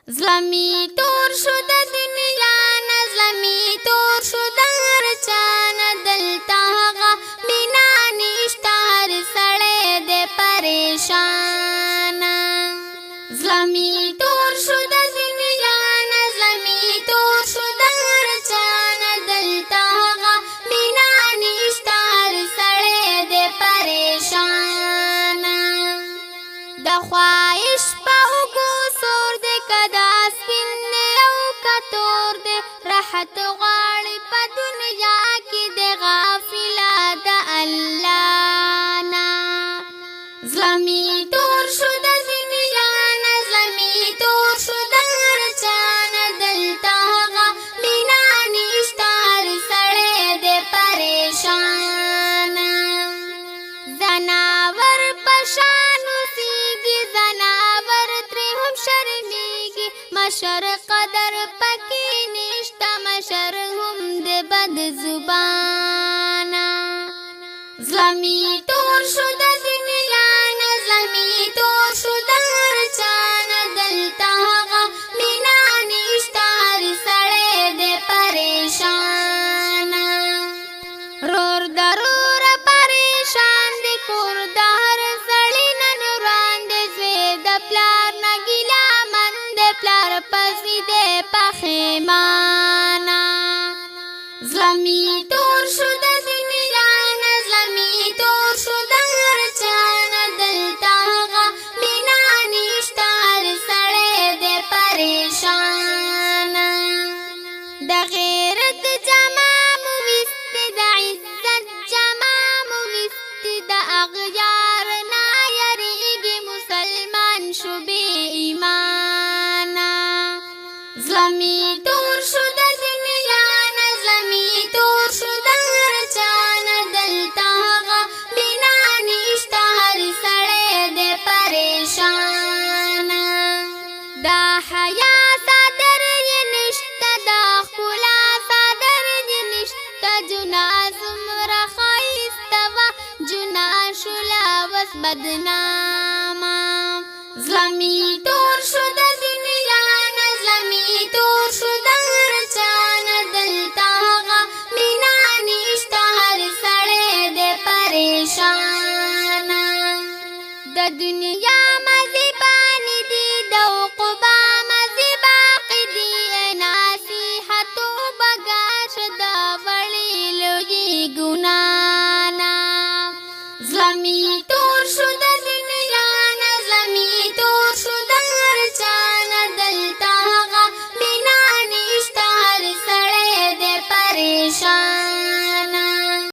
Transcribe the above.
زلمی تور شو د دنیا نه، زلمی تور شو د هر چا نه، دلته هغه مینا نشته، هر سړی دی پریشان. زلمی تور شو د دنیا نه، زلمی تور شو د هر چا نه، دلته هغه مینا نشته، هر سړی دی پریشان. د خواهش په اوږو سور دی، که دا سپین دی او که تور دی، راحت غواړي په دنیا کې د غافله د الله نه. زلمی تور شو د دنیا نه، زلمی تور شو د هر چا نه، دلته هغه مینا نشته، هر سړی دی پریشان. زناور په شان اوسېږي، زناور ترې هم شرمېږي، مشر قدر پکې نشته، مشر هم د بد زبانه. زلمی تور شو د دنیا نه، زلمی تور شو د هر چا نه، دلته هغه مینا نشته، هر سړی دی پریشان. رور د روره پریشان دی، کور د هر سړي نن وران دی، زوی د پلار نه ګیله من دی، پلار پسې دی پښیمانه. زلمی تور شو د دنیا نه، زلمی تور شو د هر چا نه، دلته هغه مینا نشته، هر سړی دی پریشان. د غیرت جامه مو ویستې، د عزت جامه مو ویستې، د اغیار نه یریږي، مسلمان شو بې ایمانه. زلمی تور شو د دنیا نه، زلمی تور شو د هر چا نه، دلته هغه مینا نشته، هر سړی دی پریشان. دا حیا صدر یې نشته، دا ښکلا صدر یې نشته، جناه څومره ښایسته وه، جناه شوله اوس بدنامه. زلمی تور شو د